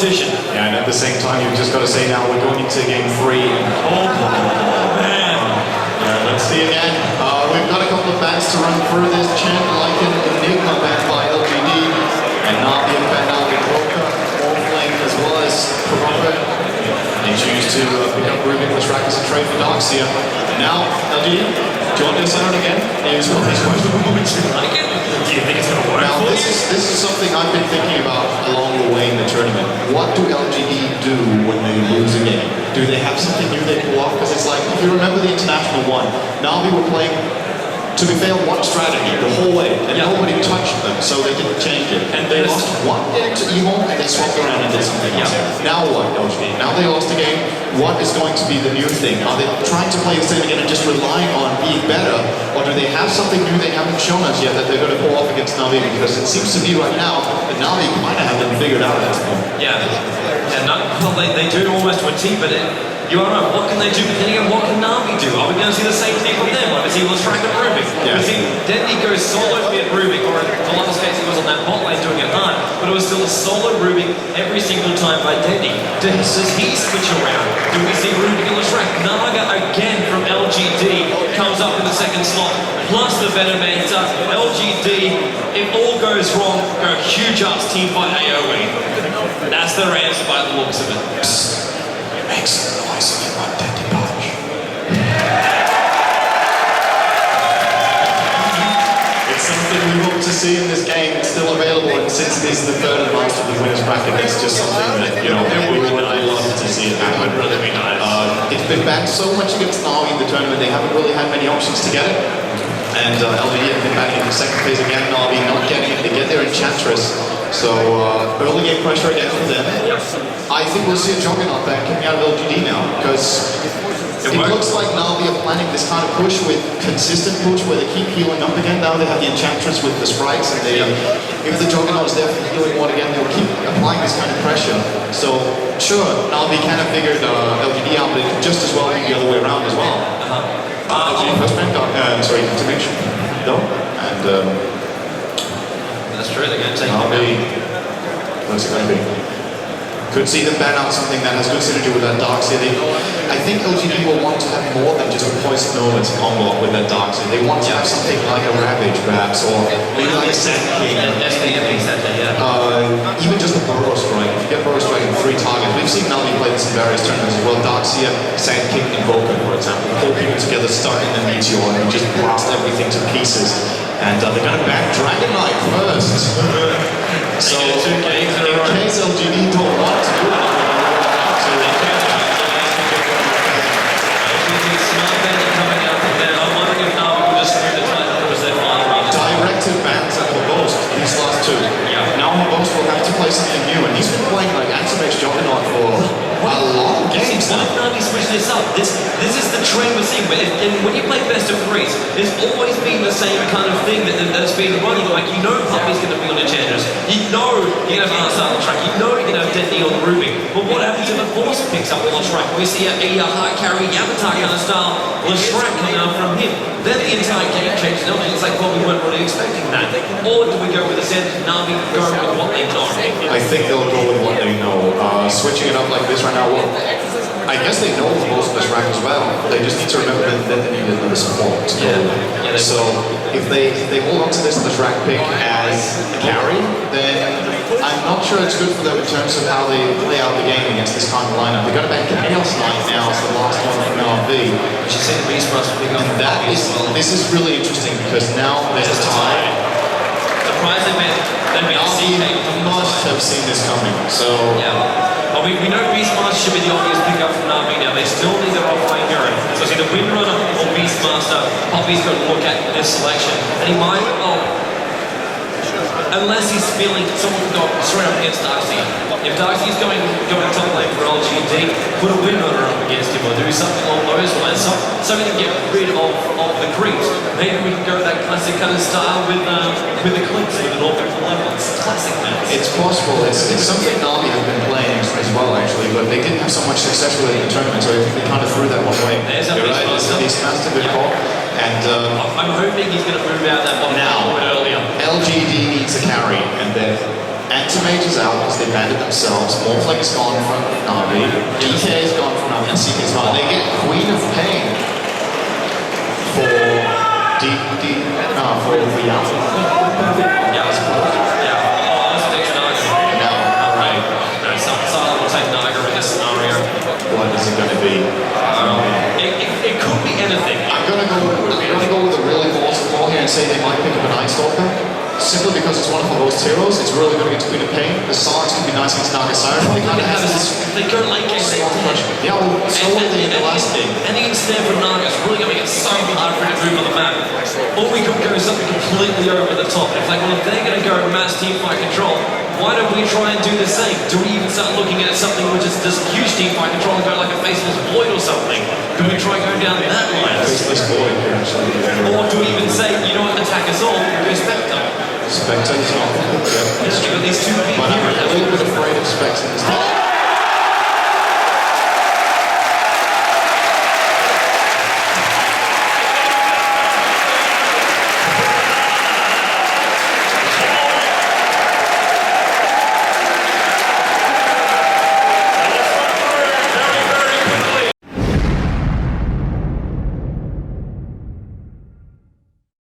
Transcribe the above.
competition. Yeah, and at the same time, you've just got to say now we're going into game 3. Oh man! Yeah, let's see again. We've got a couple of bans to run through this. Chen, Lycan, Enigma banned by LGD, and Navi and Van Alvin Roka, Morphling, as well as proplayer. They choose to pick up Rubik, the Shrek as a trade for Darkseer. Now, LGD, do you want this out again? Is what these questions Would you like it? Do you think it's going to work? Now, this is something I've been thinking about along the way in the tournament. What do LGD do when they lose a game? Do they have something new they pull off? Because it's like, if you remember the International one, Navi were playing, to be fair, one strategy the whole way, and nobody touched them, so they didn't change it. And they lost one game to Emo, and they swapped around and did something else. Now what, LGD? Now they lost a game. What is going to be the new thing? Are they trying to play the same again and just relying on being better, or do they have something new they haven't shown us yet that they're going to pull off against Navi? Because it seems to be right now that Navi might have them figured out at this point. Yeah, well, they do almost to a T, but you are right, what can they do? But then again, what can Navi do? Are we going to see the same thing from them? Like, see, let's track the Rubik. We see Deadly go solo mid Rubik, or in the last case he was on that bot lane doing it hard, but it was still a solo Rubik every single time by Deadly. Does he switch around? Do we see Rubik on the track? Naga again from LGD comes up in the second slot, plus the better Manta. LGD, if all goes wrong, go huge ass team fight AoE. That's their answer by the looks of it. Makes the noise of your Deadly punch. It's something we hope to see in this game. It's still available, and since it is the third and last of the winners bracket, it's just something that, you know, we would love to see it happen. It would really be nice. It's been backed so much against Navi in the tournament, they haven't really had many options to get it. And LGD have been back in the second phase again, Navi not getting it. They get their Enchantress. So early game pressure again for them. I think we'll see a juggernaut back coming out of LGD now, because it looks like Navi are planning this kind of push with consistent push where they keep healing up again. Now they have the Enchantress with the sprites, and they, if the juggernaut is there for healing one again, they'll keep applying this kind of pressure. So sure, Navi kind of figured LGD out, but it could just as well be the other way around as well. LGD first bank, sorry, intervention. No, and that's true, they're going to take Navi, what's it going to be? Could see them ban out something that has good synergy with that Darkseer. I think LGD will want to have more than just a Poison Nova to combo with that Darkseer. They want to have something like a Ravage, perhaps, or maybe like a Sand King. Even just a Burrow Strike. If you get Burrow Strike in 3 targets, we've seen Navi play this in various tournaments as well. Darkseer, Sand King, Invoker, for example. Pull people together, stun in the Meteor, and just blast everything to pieces. And they're going to ban Dragon Knight first. So, in case LGD don't want to do it, directed bans at the Ghost, these last 2. Now the Ghost will have to play something new, and he's been playing like Activate's Juggernaut for a long game. Why did Navi switch this up? This is the trend we're seeing. And when you play best of 3s, there's always been the same kind of thing that's been running. Like, you know Puppy's going to be on Enchantress. You know you're going to have Arsar on the track. You know you're going to have Deadly on Rubik. But what happens if a Force picks up on the track? We see a hard carry Avatar kind of style Leshrac coming out from him. Then the entire game changes. And it's like, well, we weren't really expecting that. Or do we go with the sense Navi go with what they know? I think they'll go with what they know. Switching it up like this right now, well, I guess they know most of this rack as well. They just need to remember that they need another support to go with. So if they hold on to this rack pick as a carry, then I'm not sure it's good for them in terms of how they play out the game against this kind of lineup. They're going to ban Chaos Knight now as the last one from RV. We should see the Beast Master pick up. And this is really interesting because now there's a tie. Surprisingly, Navi must have seen this coming. So well, we know Beastmaster should be the obvious pickup from Navi now. They still need their offlane hero. So it's either Windrunner or Beastmaster. Poppy's got to look at this selection. And he might, unless he's feeling someone can go straight up against Darkseer. If Darkseer's going top lane for LGD, put a Windrunner up against him or do something along those lines. Something to get rid of the creeps. Maybe we can go that classic kind of style with the clinks with an awful level. It's classic, man. It's possible. It's something Navi have been playing as well, actually, but they didn't have so much success with it in the tournament, so they kind of threw that one way. There's a Beastmaster, good call. And I'm hoping he's going to move out that one now a bit earlier. LGD needs a carry, and then Anti-Mage is out because they banned it themselves. Morphlake is gone from Navi. DK is gone from Navi. And CK is gone. They get Queen of Pain for for Yami. Yeah, I was thinking Naga. No, Alright. No, Silent will take Naga in this scenario. what is it going to be? It could be anything. I'm gonna go with a really bold call here and say they might pick up an Ice Stalker. Simply because it's one of our most heroes, it's really going to get Queen of Pain. The Silence could be nice against Naga Siren. They kind of have this. They go late game, they Yeah, well, so will they in the last thing. Anything snare for Naga is really going to make it so hard for him to move on the map. Or we could go something completely over the top. It's like, well, if they're going to go mass teamfight control, why don't we try and do the same? Do we even start looking at something which is just huge teamfight control and go like a Faceless Void or something? Do we try going down that line? Faceless Void here, actually. Or do we even say, you know what, attack us all, go Spectre? Spectre is not. Just give it these two pieces.